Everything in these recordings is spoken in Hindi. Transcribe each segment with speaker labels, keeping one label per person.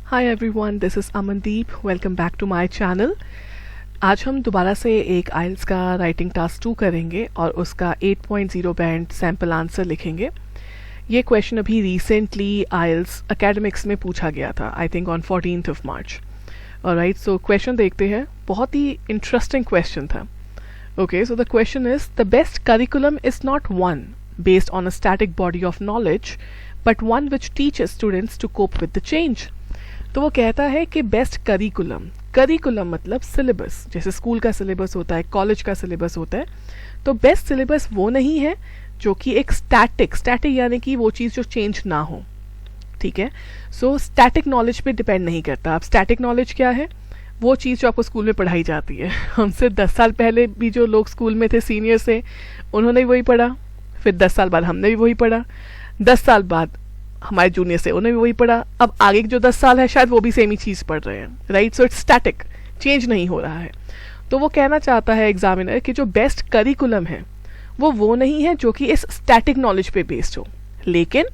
Speaker 1: Hi everyone, this is Amandeep. Welcome back to my channel. आज हम दोबारा से एक आइल्स का राइटिंग टास्क 2 करेंगे और उसका 8.0 बैंड सैम्पल आंसर लिखेंगे. ये क्वेश्चन अभी रिसेंटली आइल्स एकेडमिक्स में पूछा गया था, I think on 14th of March. Alright, so question देखते हैं. बहुत ही इंटरेस्टिंग क्वेश्चन था. Okay, so the question is the best curriculum is not one based on a static body of knowledge but one which teaches students to cope with the change. तो वो कहता है कि बेस्ट करिकुलम मतलब सिलेबस, जैसे स्कूल का सिलेबस होता है, कॉलेज का सिलेबस होता है. तो बेस्ट सिलेबस वो नहीं है जो कि एक स्टैटिक यानी कि वो चीज़ जो चेंज ना हो. ठीक है, सो स्टैटिक नॉलेज पे डिपेंड नहीं करता. अब स्टैटिक नॉलेज क्या है? वो चीज़ जो आपको स्कूल में पढ़ाई जाती है. हमसे 10 साल पहले भी जो लोग स्कूल में थे, सीनियर से, उन्होंने भी वही पढ़ा. फिर 10 साल बाद हमने भी वही पढ़ा. 10 साल बाद हमारे जूनियर से उन्होंने भी वही पढ़ा. अब आगे के जो 10 साल है शायद वो भी सेम ही चीज़ पढ़ रहे हैं. Right, so it's static, change नहीं हो रहा है. तो वो कहना चाहता है एग्जामिनर कि जो बेस्ट करिकुलम है वो नहीं है जो कि इस स्टैटिक नॉलेज पे बेस्ड हो, लेकिन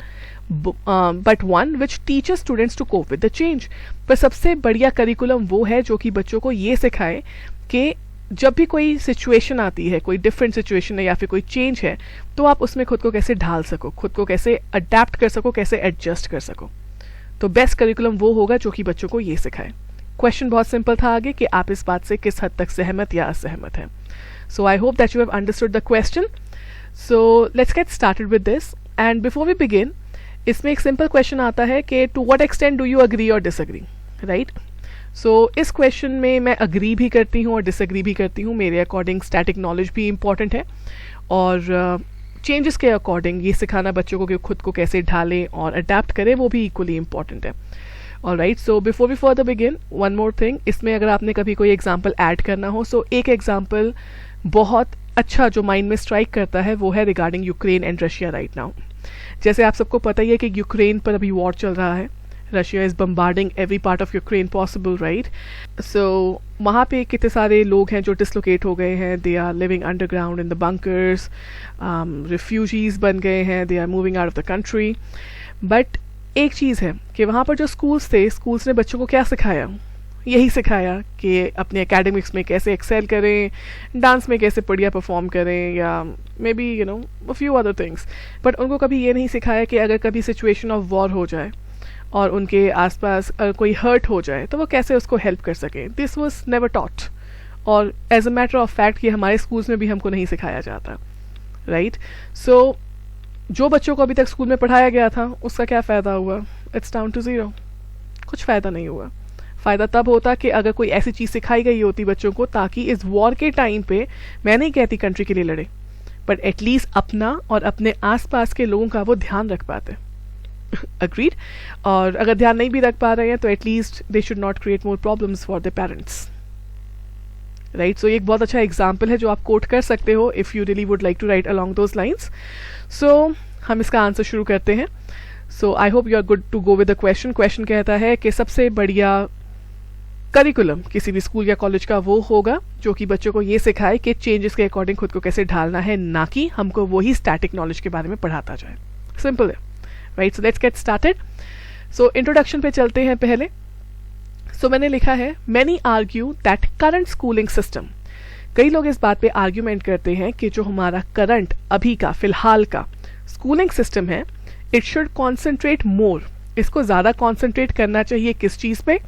Speaker 1: but one which teacher students to cope with the change. पर सबसे बढ़िया करिकुलम वो है जो कि बच्चों को ये सिखाए कि जब भी कोई सिचुएशन आती है, कोई डिफरेंट सिचुएशन है या फिर कोई चेंज है, तो आप उसमें खुद को कैसे ढाल सको, खुद को कैसे अडेप्ट कर सको, कैसे एडजस्ट कर सको. तो बेस्ट करिकुलम वो होगा जो कि बच्चों को ये सिखाए. क्वेश्चन बहुत सिंपल था आगे कि आप इस बात से किस हद तक सहमत या असहमत हैं. So I hope that you have understood the question. So let's get started with this. And before we begin, इसमें एक सिंपल क्वेश्चन आता है कि to what extent do you agree और डिसअग्री. राइट, सो इस क्वेश्चन में मैं अग्री भी करती हूँ और डिसअग्री भी करती हूँ. मेरे अकॉर्डिंग स्टैटिक नॉलेज भी इम्पॉर्टेंट है और चेंजेस के अकॉर्डिंग ये सिखाना बच्चों को कि खुद को कैसे ढालें और अडेप्ट करें वो भी इक्वली इम्पॉर्टेंट है. Alright, so before we further begin, one more thing. इसमें अगर आपने कभी कोई एग्जाम्पल ऐड करना हो, सो एक एग्जाम्पल बहुत अच्छा जो माइंड में स्ट्राइक करता है वो है regarding Ukraine and Russia right now. जैसे आप सबको पता ही है कि यूक्रेन पर अभी वॉर चल रहा है. Russia is bombarding every part of Ukraine possible. Right, so वहाँ पे कितने सारे लोग हैं जो डिसलोकेट हो गए हैं. They are living underground in the bunkers, refugees बन गए हैं. They are moving out of the country. But एक चीज़ है कि वहाँ पर जो स्कूल्स थे, स्कूल्स ने बच्चों को क्या सिखाया? यही सिखाया कि अपने एकेडमिक्स में कैसे एक्सेल करें, डांस में कैसे बढ़िया परफॉर्म करें, या may be you know a few other things. But उनको कभी ये नहीं सिखाया कि अगर कभी सिचुएशन ऑफ वॉर हो जाए और उनके आसपास कोई हर्ट हो जाए तो वो कैसे उसको हेल्प कर सकें. दिस वॉज नेवर टॉट, और as a matter of fact ये हमारे स्कूल्स में भी हमको नहीं सिखाया जाता. राइट, सो जो बच्चों को अभी तक स्कूल में पढ़ाया गया था उसका क्या फ़ायदा हुआ? It's down to zero. कुछ फ़ायदा नहीं हुआ. फ़ायदा तब होता कि अगर कोई ऐसी चीज़ सिखाई गई होती बच्चों को ताकि इस वॉर के टाइम पे, मैं नहीं कहती कंट्री के लिए लड़े, बट एटलीस्ट अपना और अपने आसपास के लोगों का वो ध्यान रख पाते. अग्रीड. और अगर ध्यान नहीं भी रख पा रहे हैं तो at least they should not create more problems for the parents. Right, so एक बहुत अच्छा एग्जाम्पल है जो आप कोट कर सकते हो if you really would like to write along those lines. So हम इसका आंसर शुरू करते हैं. So I hope you are good to go with the question. Question कहता है कि सबसे बढ़िया करिकुलम किसी भी स्कूल या कॉलेज का वो होगा जो कि बच्चों को ये सिखाए कि चेंजेस के अकॉर्डिंग खुद को कैसे ढालना है, ना कि हमको वही स्टैटिक नॉलेज के बारे में पढ़ाता जाए. सिंपल है. Right, so let's get started. So introduction पे चलते हैं पहले. सो मैंने लिखा है many argue that current schooling system. कई लोग इस बात पे आर्ग्यूमेंट करते हैं कि जो हमारा करंट, अभी का, फिलहाल का स्कूलिंग सिस्टम है, इट शुड कॉन्सेंट्रेट मोर. इसको ज़्यादा कॉन्सेंट्रेट करना चाहिए किस चीज़ पे?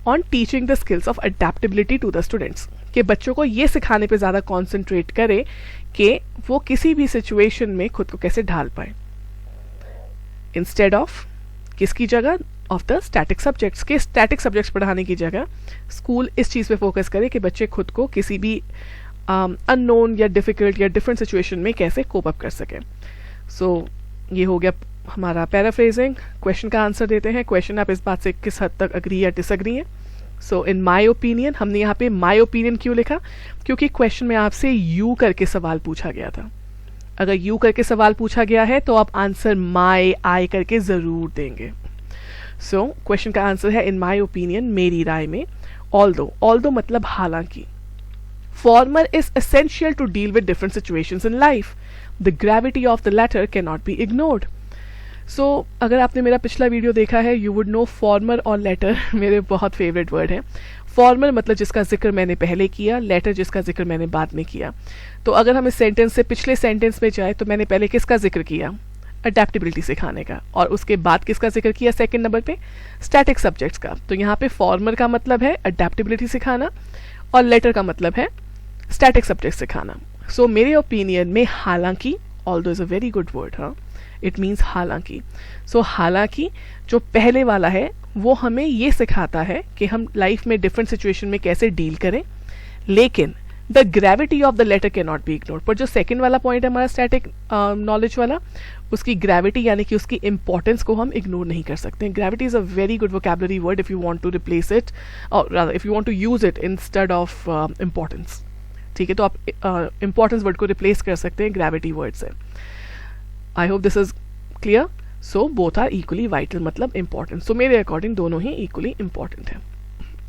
Speaker 1: On teaching the skills of adaptability to the students. कि बच्चों को ये सिखाने पे ज़्यादा कॉन्सेंट्रेट करे कि वो किसी भी सिचुएशन में खुद को कैसे ढाल पाए, इंस्टेड ऑफ किसकी जगह? Of the static subjects. के स्टैटिक सब्जेक्ट्स पढ़ाने की जगह स्कूल इस चीज़ पे फोकस करे कि बच्चे खुद को किसी भी अननोन या डिफ़िकल्ट या डिफरेंट सिचुएशन में कैसे कोप अप कर सकें. सो ये हो गया हमारा पैराफ्रेजिंग. क्वेश्चन का आंसर देते हैं. क्वेश्चन आप इस बात से किस हद तक अग्री या डिसअग्री हैं. सो इन माई ओपिनियन, हमने यहाँ पे माई ओपिनियन क्यों लिखा? क्योंकि क्वेश्चन में आपसे यू करके सवाल पूछा गया था. अगर यू करके सवाल पूछा गया है तो आप आंसर माई, आई करके ज़रूर देंगे. सो क्वेश्चन का आंसर है इन माई ओपिनियन, मेरी राय में. ऑल्दो मतलब हालांकि. Former is essential to deal with different situations in life. The gravity of the latter can not be ignored. अगर आपने मेरा पिछला वीडियो देखा है, यू वुड नो फॉर्मर और लेटर मेरे बहुत फेवरेट वर्ड हैं। फॉर्मल मतलब जिसका जिक्र मैंने पहले किया, लेटर जिसका जिक्र मैंने बाद में किया। तो अगर हम इस सेंटेंस से पिछले सेंटेंस में जाए तो मैंने पहले किसका जिक्र किया? अडेप्टेबिलिटी सिखाने का। और उसके बाद किसका जिक्र किया सेकंड नंबर पे? स्टैटिक सब्जेक्ट्स का। तो यहाँ पे फॉर्मल का मतलब है अडेप्टेबिलिटी सिखाना और लेटर का मतलब है स्टैटिक सब्जेक्ट सिखाना। सो मेरे ओपिनियन में हालांकि, although is a very good word, हाँ, इट मीन्स हालांकि। हालांकि जो पहले वाला है वो हमें ये सिखाता है कि हम लाइफ में डिफरेंट सिचुएशन में कैसे डील करें, लेकिन the gravity of the latter can not be ignored. पर जो सेकेंड वाला पॉइंट है हमारा स्टैटिक नॉलेज वाला, उसकी ग्रेविटी यानी कि उसकी इंपॉर्टेंस को हम इग्नोर नहीं कर सकते। Gravity is a very good vocabulary word if you want to replace it, और if you want to use it instead of importance. ठीक है, तो आप इंपॉर्टेंस वर्ड को रिप्लेस कर सकते हैं ग्रेविटी वर्ड से। I hope this is clear. So both are equally vital, मतलब इंपॉर्टेंट। सो मेरे अकॉर्डिंग दोनों ही इक्वली इंपॉर्टेंट है।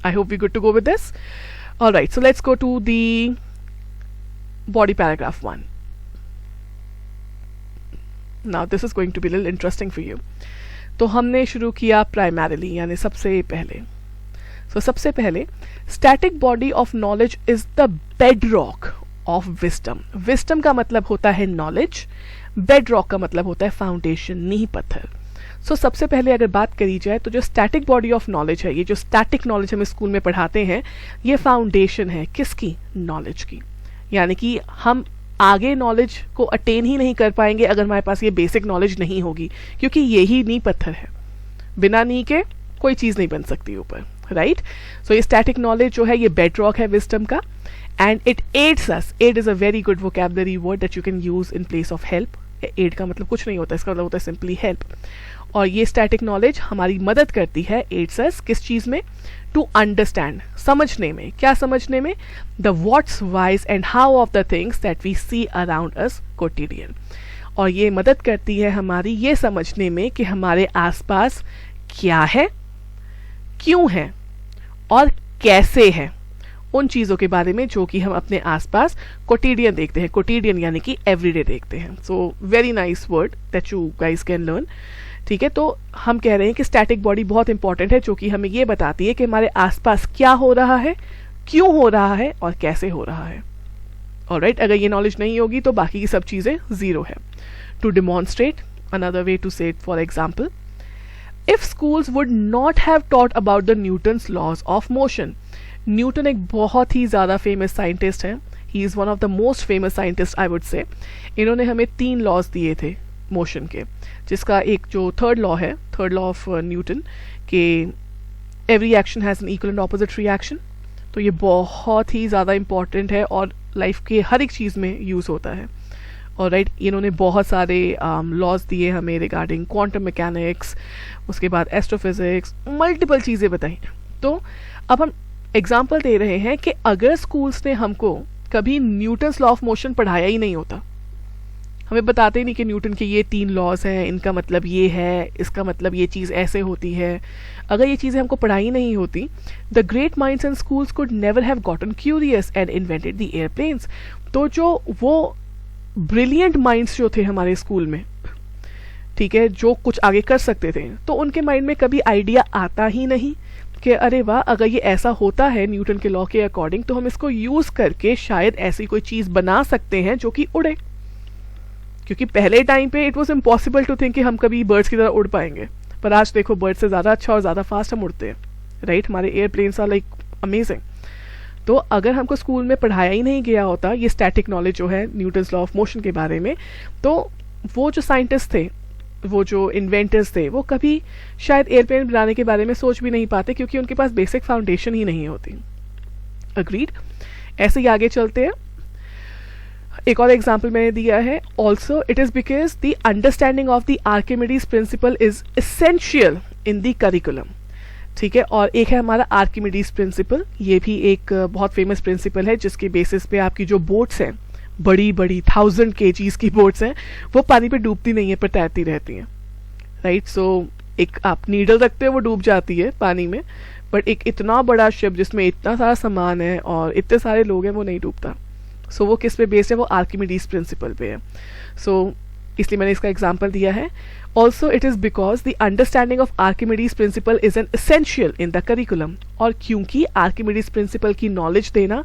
Speaker 1: I hope we good to go with this. Alright, so let's go to the body paragraph 1. Now this is going to be a little interesting for you. तो हमने शुरू किया प्राइमरीली, यानी सबसे पहले। सबसे पहले static body of knowledge is the bed rock of wisdom. Wisdom का मतलब होता है नॉलेज, बेड रॉक का मतलब होता है फाउंडेशन, नींव पत्थर। सबसे पहले अगर बात करी जाए तो जो स्टैटिक बॉडी ऑफ नॉलेज है, ये जो स्टैटिक नॉलेज हम स्कूल में पढ़ाते हैं, ये फाउंडेशन है किसकी? नॉलेज की। यानी कि हम आगे नॉलेज को अटेन ही नहीं कर पाएंगे अगर हमारे पास ये बेसिक नॉलेज नहीं होगी, क्योंकि यही नींव पत्थर है। बिना नींव के कोई चीज नहीं बन सकती ऊपर, राइट? ये स्टैटिक नॉलेज जो है ये बेड रॉक है विजडम का, and it aids us. Aid is a very good vocabulary word that you can use in place of help. Aid का मतलब कुछ नहीं होता, इसका मतलब होता है सिंपली हेल्प। और ये स्टैटिक नॉलेज हमारी मदद करती है, एड्स अस किस चीज में? टू अंडरस्टैंड, समझने में। क्या समझने में? The whats, whys and how of the things that we see around us quotidian. और ये मदद करती है हमारी ये समझने में कि हमारे आसपास क्या है, क्यों है और कैसे है, उन चीजों के बारे में जो कि हम अपने आसपास कोटिडियन देखते हैं। कोटिडियन यानी कि एवरीडे देखते हैं। So very nice word that you guys can learn. ठीक है, तो हम कह रहे हैं कि स्टैटिक बॉडी बहुत इंपॉर्टेंट है, जो कि हमें ये बताती है कि हमारे आसपास क्या हो रहा है, क्यों हो रहा है और कैसे हो रहा है। ऑलराइट, अगर ये नॉलेज नहीं होगी तो बाकी की सब चीजें जीरो है। To demonstrate, another way to say it, for example, if schools would not have taught about the Newton's laws of motion. Newton एक बहुत ही ज्यादा फेमस साइंटिस्ट है, he is one of the most famous scientist I would say. इन्होंने हमें 3 लॉज दिए थे मोशन के, जिसका एक जो थर्ड लॉ है, थर्ड लॉ ऑफ न्यूटन, के every action has an equal and opposite reaction. तो ये बहुत ही ज़्यादा इंपॉर्टेंट है और लाइफ के हर एक चीज़ में यूज़ होता है। और राइट, इन्होंने बहुत सारे लॉज दिए हमें रिगार्डिंग क्वांटम मैकेनिक्स, उसके बाद एस्ट्रोफिजिक्स, मल्टीपल चीज़ें बताई। तो अब हम एग्जाम्पल दे रहे हैं कि अगर स्कूल्स ने हमको कभी न्यूटन्स लॉ ऑफ मोशन पढ़ाया ही नहीं होता, हमें बताते ही नहीं कि न्यूटन के ये 3 लॉज हैं, इनका मतलब ये है, इसका मतलब ये चीज़ ऐसे होती है, अगर ये चीज़ें हमको पढ़ाई नहीं होती, the great minds in schools could never have gotten curious and invented the airplanes. तो जो वो ब्रिलियंट माइंड्स जो थे हमारे स्कूल में, ठीक है, जो कुछ आगे कर सकते थे, तो उनके माइंड में कभी आइडिया आता ही नहीं कि अरे वाह, अगर ये ऐसा होता है न्यूटन के लॉ के अकॉर्डिंग, तो हम इसको यूज करके शायद ऐसी कोई चीज़ बना सकते हैं जो कि उड़े। क्योंकि पहले टाइम पे it was impossible to think कि हम कभी बर्ड्स की तरह उड़ पाएंगे, पर आज देखो बर्ड से ज़्यादा अच्छा और ज़्यादा फास्ट हम उड़ते हैं, राइट? हमारे एयरप्लेन्स आर लाइक अमेजिंग। तो अगर हमको स्कूल में पढ़ाया ही नहीं गया होता ये स्टैटिक नॉलेज जो है न्यूटन्स लॉ ऑफ मोशन के बारे में, तो वो जो साइंटिस्ट थे, वो जो इन्वेंटर्स थे, वो कभी शायद एयरप्लेन बनाने के बारे में सोच भी नहीं पाते, क्योंकि उनके पास बेसिक फाउंडेशन ही नहीं होती। अग्रीड। ऐसे ही आगे चलते हैं। एक और एग्जाम्पल मैंने दिया है, also it is because the understanding of the Archimedes principal is essential in the curriculum. ठीक है, और एक है हमारा आर्किमिडीज प्रिंसिपल, ये भी एक बहुत फेमस प्रिंसिपल है, जिसके बेसिस पे आपकी जो बोट्स हैं, बड़ी बड़ी 1000 kgs की बोट्स हैं, वो पानी पे डूबती नहीं है पर तैरती रहती हैं, राइट? सो एक आप नीडल रखते हो वो डूब जाती है पानी में, बट एक इतना बड़ा शिप जिसमें इतना सारा सामान है और इतने सारे लोग हैं, वो नहीं डूबता। सो वो किस पे बेस्ड है? वो आर्किमिडीज प्रिंसिपल पे है। सो इसलिए मैंने इसका एग्जाम्पल दिया है. Also it is because the understanding of Archimedes principal is an essential in the curriculum. और क्योंकि आर्किमिडीज प्रिंसिपल की नॉलेज देना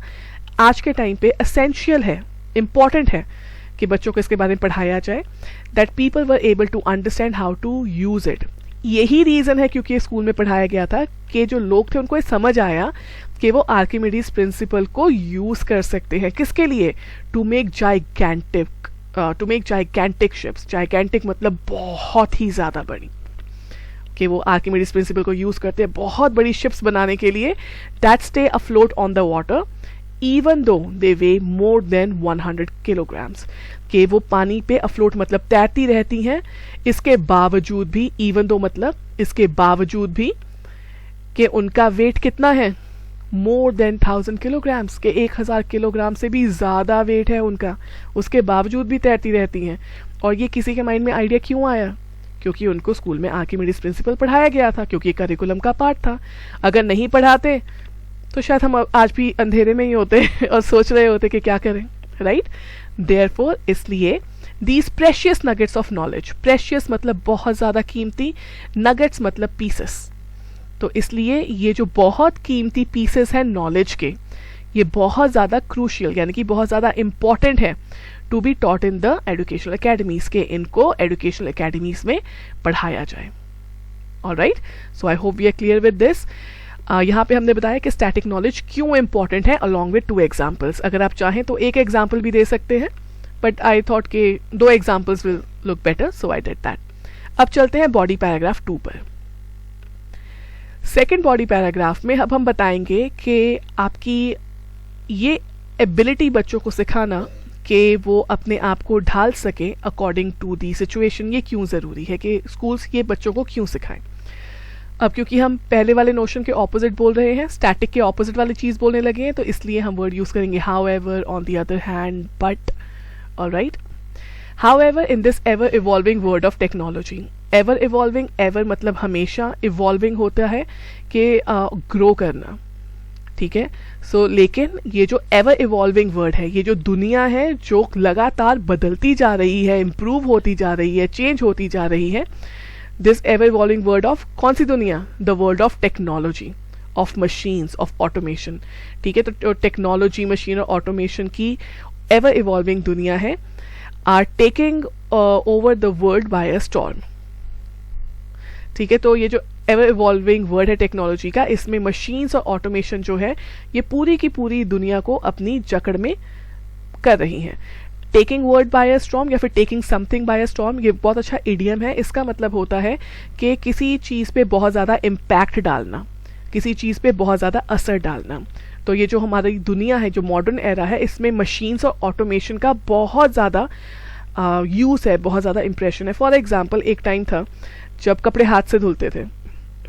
Speaker 1: आज के टाइम पे एसेंशियल है, इम्पॉर्टेंट है कि बच्चों को इसके बारे में पढ़ाया जाए, that people were able to understand how to use it. यही रीज़न है क्योंकि स्कूल में पढ़ाया गया था कि जो लोग थे उनको ये समझ आया कि वो आर्किमिडीज प्रिंसिपल को यूज़ कर सकते हैं. किसके लिए? To make gigantic ships. Gigantic मतलब बहुत ही ज़्यादा बड़ी, कि वो आर्किमिडीज प्रिंसिपल को यूज़ करते हैं बहुत बड़ी शिप्स बनाने के लिए, that stay afloat on the water even though they way more than 100 kilograms. कि वो पानी पे अफ्लोट मतलब तैरती रहती हैं, इसके बावजूद भी, इवन दो मतलब इसके बावजूद भी, कि उनका वेट कितना है? More than 1000 kilograms. के 1000 किलोग्राम से भी ज़्यादा वेट है उनका, उसके बावजूद भी तैरती रहती हैं. और ये किसी के माइंड में आइडिया क्यों आया? क्योंकि उनको स्कूल में आर्किमिडीज प्रिंसिपल पढ़ाया गया था, क्योंकि करिकुलम का पार्ट था. अगर नहीं पढ़ाते तो शायद हम आज भी अंधेरे में ही होते और सोच रहे होते कि क्या करें, राइट? देयरफॉर इसलिए these precious nuggets of knowledge, precious मतलब बहुत ज़्यादा कीमती, नगेट्स मतलब पीसेस, तो इसलिए ये जो बहुत कीमती पीसेस हैं नॉलेज के, ये बहुत ज़्यादा क्रूशियल यानी कि बहुत ज़्यादा इम्पॉर्टेंट है to be taught in the educational academies, के इनको एजुकेशनल अकेडमीज़ में पढ़ाया जाए. Alright, so I hope we are clear with this. यहाँ पे हमने बताया कि स्टैटिक नॉलेज क्यों इंपॉर्टेंट है अलॉन्ग विद 2 एग्जाम्पल्स. अगर आप चाहें तो एक एग्जाम्पल भी दे सकते हैं, बट आई थॉट कि 2 examples will look better, so I did that. अब चलते हैं बॉडी पैराग्राफ 2 पर. सेकेंड बॉडी पैराग्राफ में अब हम बताएंगे कि आपकी ये एबिलिटी बच्चों को सिखाना कि वो अपने आप को ढाल सकें अकॉर्डिंग टू दी सिचुएशन, ये क्यों ज़रूरी है कि स्कूल्स ये बच्चों को क्यों सिखाएं. अब क्योंकि हम पहले वाले नोशन के ऑपोजिट बोल रहे हैं, स्टैटिक के ऑपोजिट वाली चीज़ बोलने लगे हैं, तो इसलिए हम वर्ड यूज़ करेंगे however, on the other hand, but. Alright, however in this ever evolving word of technology. Ever evolving, ever मतलब हमेशा, इवॉल्विंग होता है कि ग्रो करना, ठीक है. सो लेकिन ये जो एवर इवॉल्विंग वर्ड है, ये जो दुनिया है जो लगातार बदलती जा रही है, इम्प्रूव होती जा रही है, चेंज होती जा रही है, this ever evolving word of कौन सी दुनिया? The world of technology, of machines, of automation, ठीक है. तो टेक्नोलॉजी, मशीन और ऑटोमेशन की एवर इवॉल्विंग दुनिया है, are taking over the world by a storm, ठीक है. तो ये जो एवर इवॉल्विंग वर्ड है टेक्नोलॉजी का, इसमें मशीन्स और ऑटोमेशन जो है ये पूरी की पूरी दुनिया को अपनी जकड़ में कर रही हैं. Taking word by a storm या फिर taking something bye a storm, ये बहुत अच्छा इडियम है. इसका मतलब होता है कि किसी चीज़ पे बहुत ज़्यादा इम्पैक्ट डालना, किसी चीज़ पे बहुत ज़्यादा असर डालना. तो ये जो हमारी दुनिया है, जो मॉडर्न एरा है, इसमें मशीन्स और ऑटोमेशन का बहुत ज़्यादा यूज़ है, बहुत ज़्यादा इम्प्रेशन है. फॉर एग्जाम्पल, एक टाइम था जब कपड़े हाथ से धुलते थे,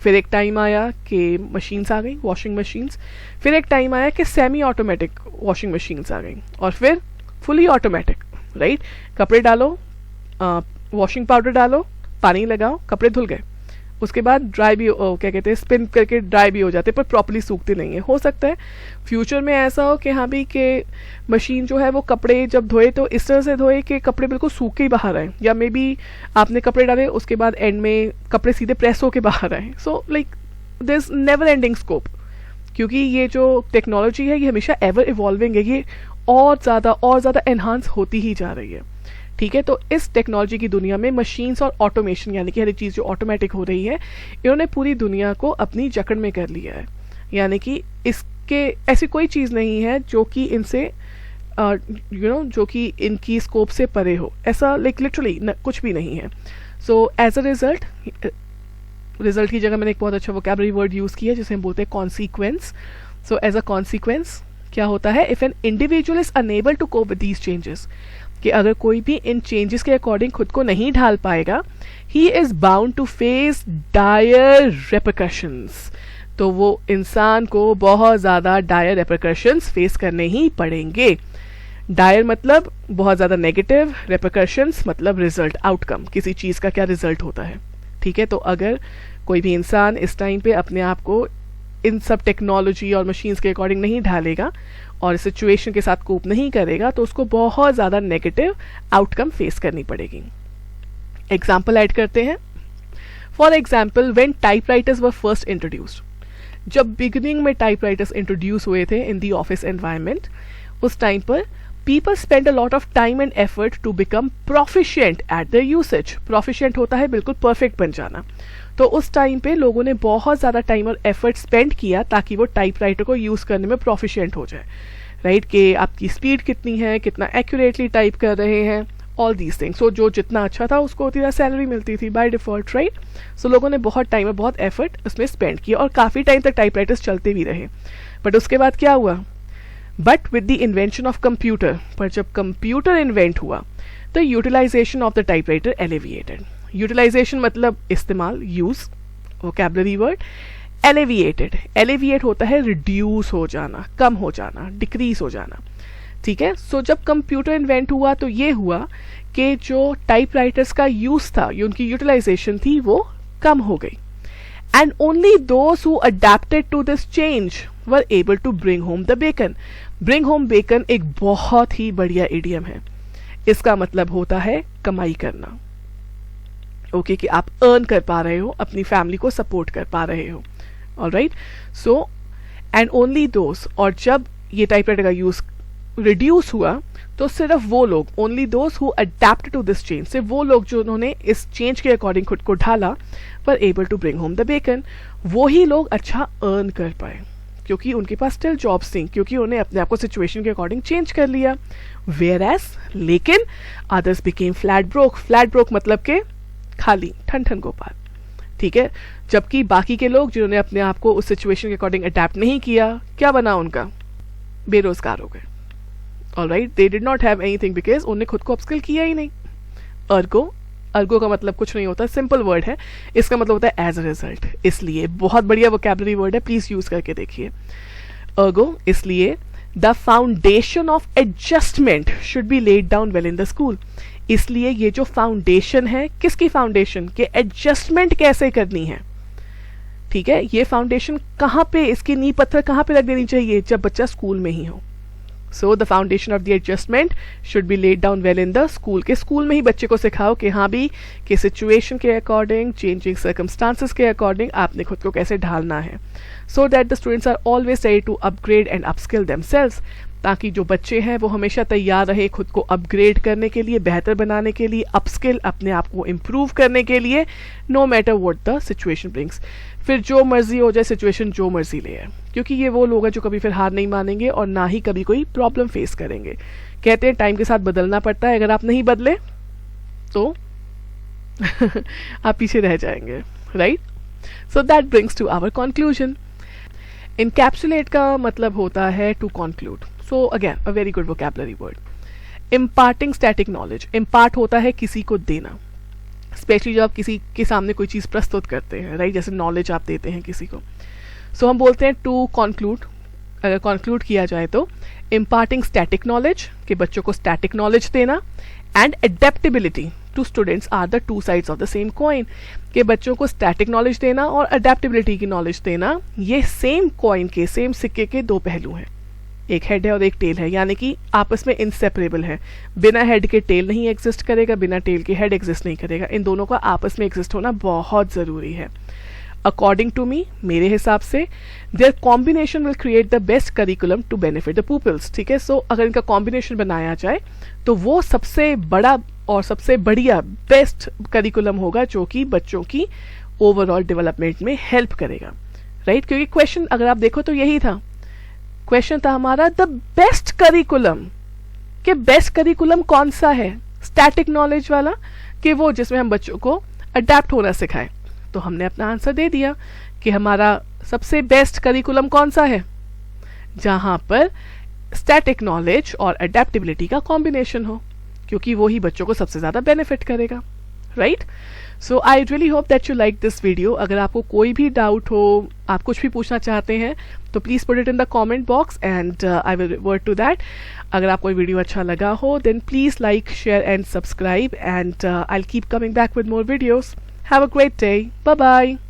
Speaker 1: फिर एक टाइम आया कि मशीन्स आ गई, वॉशिंग मशीन्स, फिर एक टाइम आया कि सेमी ऑटोमेटिक वॉशिंग मशीन्स आ गई, और फिर फुली ऑटोमेटिक, राइट. कपड़े डालो, वॉशिंग पाउडर डालो, पानी लगाओ, कपड़े धुल गए. उसके बाद ड्राई भी क्या कहते हैं, स्पिन करके ड्राई भी हो जाते हैं, पर प्रॉपर्ली सूखते नहीं है. हो सकता है फ्यूचर में ऐसा हो कि हाँ भी कि मशीन जो है वो कपड़े जब धोए तो इस तरह से धोए कि कपड़े बिल्कुल सूख के ही बाहर आए, या मे बी आपने कपड़े डाले उसके बाद एंड में कपड़े सीधे प्रेस होके बाहर आए. So like there is never ending scope, क्योंकि ये जो टेक्नोलॉजी है ये हमेशा एवर इवॉल्विंग है, ये और ज़्यादा एनहांस होती ही जा रही है, ठीक है. तो इस टेक्नोलॉजी की दुनिया में मशीन्स और ऑटोमेशन यानी कि हर एक चीज़ जो ऑटोमेटिक हो रही है, इन्होंने पूरी दुनिया को अपनी जकड़ में कर लिया है. यानी कि इसके ऐसी कोई चीज़ नहीं है जो कि इनसे जो कि इनकी स्कोप से परे हो, ऐसा लाइक लिटरली कुछ भी नहीं है. सो एज अ रिजल्ट की जगह मैंने एक बहुत अच्छा वोकैबुलरी वर्ड यूज़ किया जिसे हम बोलते हैं consequence. So as a consequence क्या होता है? If an individual is unable to cope with these changes, कि अगर कोई भी इन चेंजेस के अकॉर्डिंग खुद को नहीं ढाल पाएगा, he is bound to face dire repercussions, तो वो इंसान को बहुत ज़्यादा डायर रेपरकशंस फेस करने ही पड़ेंगे. डायर मतलब बहुत ज़्यादा नेगेटिव, रेपरकशंस मतलब रिजल्ट, आउटकम, किसी चीज़ का क्या रिजल्ट होता है, ठीक है. तो अगर कोई भी इंसान इस टाइम पे अपने आप को इन सब टेक्नोलॉजी और मशीन्स के अकॉर्डिंग नहीं ढालेगा और सिचुएशन के साथ कोप नहीं करेगा, तो उसको बहुत ज़्यादा नेगेटिव आउटकम फेस करनी पड़ेगी. एग्जाम्पल ऐड करते हैं. For example, when typewriters were first introduced, जब बिगिनिंग में टाइपराइटर्स इंट्रोड्यूस हुए थे इन दी ऑफिस एनवायरनमेंट, उस टाइम पर people spend a lot of time and effort to become proficient at the usage. Proficient होता है बिल्कुल परफेक्ट बन जाना. तो उस टाइम पे लोगों ने बहुत ज़्यादा टाइम और एफर्ट स्पेंड किया ताकि वो टाइपराइटर को यूज़ करने में प्रोफिशिएंट हो जाए. राइट, कि आपकी स्पीड कितनी है, कितना एक्यूरेटली टाइप कर रहे हैं, ऑल दीज थिंग्स. सो जो जितना अच्छा था उसको उतनी ज़्यादा सैलरी मिलती थी बाय डिफॉल्ट. राइट, सो लोगों ने बहुत टाइम और बहुत एफर्ट उसमें स्पेंड किया और काफ़ी टाइम तक टाइपराइटर्स चलते भी रहे. बट उसके बाद क्या हुआ? But with the invention of computer, पर जब कंप्यूटर इन्वेंट हुआ तो utilisation of the typewriter alleviated. Utilisation मतलब इस्तेमाल, use, vocabulary word. Alleviated, alleviate होता है रिड्यूस हो जाना, कम हो जाना, डिक्रीज हो जाना. ठीक है. सो जब कंप्यूटर इन्वेंट हुआ तो ये हुआ कि जो टाइपराइटर्स का यूज था, ये उनकी यूटिलाइजेशन थी, वो कम हो गई. And only those who adapted to this change were able to bring home the bacon. Bring home bacon एक बहुत ही बढ़िया इडियम है. इसका मतलब होता है कमाई करना. ओके, कि आप अर्न कर पा रहे हो, अपनी फैमिली को सपोर्ट कर पा रहे हो. Alright, so and only those, और जब ये टाइपराइटर का यूज रिड्यूस हुआ तो सिर्फ वो लोग, only those who adapt to this change, सिर्फ वो लोग जो उन्होंने इस चेंज के अकॉर्डिंग खुद को ढाला, were able to bring home the bacon. वो ही लोग अच्छा अर्न कर पाए क्योंकि उनके पास स्टिल जॉब्स थी, क्योंकि उन्हें अपने आप को सिचुएशन के अकॉर्डिंग चेंज कर लिया. वेयर एज, लेकिन others became flat broke. Flat broke मतलब के खाली, ठन ठन गोपाल. ठीक है. जबकि बाकी के लोग जिन्होंने अपने आप को उस सिचुएशन के अकॉर्डिंग अडेप्ट नहीं किया, क्या बना उनका? बेरोजगार हो गए. Alright, they did not have anything because उन्होंने खुद को अपस्किल किया ही नहीं. अर्गो, अर्गो का मतलब कुछ नहीं होता, सिंपल वर्ड है. इसका मतलब होता है एज अ रिजल्ट. इसलिए बहुत बढ़िया वोकैबुलरी वर्ड है, प्लीज यूज करके देखिए. अर्गो, इसलिए the foundation of adjustment should be laid down well in the school. इसलिए ये जो फाउंडेशन है, किसकी फाउंडेशन? के एडजस्टमेंट कैसे करनी है. ठीक है, ये फाउंडेशन कहाँ पे, इसकी नींव पत्थर कहाँ पे रख देनी चाहिए? जब बच्चा स्कूल में ही हो. So the foundation of the adjustment should be laid down well in the school. के स्कूल में ही बच्चे को सिखाओ कि हाँ भी, कि सिचुएशन के अकॉर्डिंग, चेंजिंग सर्कमस्टांसेस के अकॉर्डिंग आपने खुद को कैसे ढालना है. So that the students are always ready to upgrade and upskill themselves. ताकि जो बच्चे हैं वो हमेशा तैयार रहे खुद को अपग्रेड करने के लिए, बेहतर बनाने के लिए, अपस्किल, अपने आप को इम्प्रूव करने के लिए, no matter what the situation brings. फिर जो मर्जी हो जाए, सिचुएशन जो मर्जी ले आए, क्योंकि ये वो लोग हैं जो कभी फिर हार नहीं मानेंगे और ना ही कभी कोई प्रॉब्लम फेस करेंगे. कहते हैं टाइम के साथ बदलना पड़ता है, अगर आप नहीं बदले तो आप पीछे रह जाएंगे. Right, so that brings to our conclusion. Encapsulate का मतलब होता है to conclude. So again a very good vocabulary word. Imparting static knowledge. Impart होता है किसी को देना, स्पेशली जब आप किसी के सामने कोई चीज़ प्रस्तुत करते हैं. राइट, जैसे नॉलेज आप देते हैं किसी को. सो हम बोलते हैं टू कंक्लूड. अगर कंक्लूड किया जाए तो इम्पार्टिंग स्टैटिक नॉलेज, के बच्चों को स्टैटिक नॉलेज देना, and adaptability to students are the two sides of the same coin. के बच्चों को स्टैटिक नॉलेज देना और अडेप्टेबिलिटी की नॉलेज देना, ये सेम कॉइन के, सेम सिक्के के दो पहलू हैं. एक हेड है और एक टेल है, यानी कि आपस में इंसेपरेबल है. बिना हेड के टेल नहीं एग्जिस्ट करेगा, बिना टेल के हेड एग्जिस्ट नहीं करेगा. इन दोनों का आपस में एग्जिस्ट होना बहुत ज़रूरी है. अकॉर्डिंग टू मी, मेरे हिसाब से, their combination will create the best curriculum to benefit the peoples. ठीक है, सो अगर इनका कॉम्बिनेशन बनाया जाए तो वो सबसे बड़ा और सबसे बढ़िया बेस्ट करिकुलम होगा जो कि बच्चों की ओवरऑल डेवलपमेंट में हेल्प करेगा. राइट, क्योंकि क्वेश्चन अगर आप देखो तो यही था. क्वेश्चन था हमारा द बेस्ट करिकुलम. कि बेस्ट करिकुलम कौन सा है? स्टैटिक नॉलेज वाला, कि वो जिसमें हम बच्चों को अडेप्ट होना सिखाएं. तो हमने अपना आंसर दे दिया कि हमारा सबसे बेस्ट करिकुलम कौन सा है? जहां पर स्टैटिक नॉलेज और अडेप्टेबिलिटी का कॉम्बिनेशन हो, क्योंकि वो ही बच्चों को सबसे ज्यादा बेनिफिट करेगा. Right, so I really hope that you like this video. अगर आपको कोई भी डाउट हो, आप कुछ भी पूछना चाहते हैं, तो please put it in the comment box and I will revert to that. अगर आपको वीडियो अच्छा लगा हो, then please like, share and subscribe, and I will keep coming back with more videos. Have a great day. Bye bye.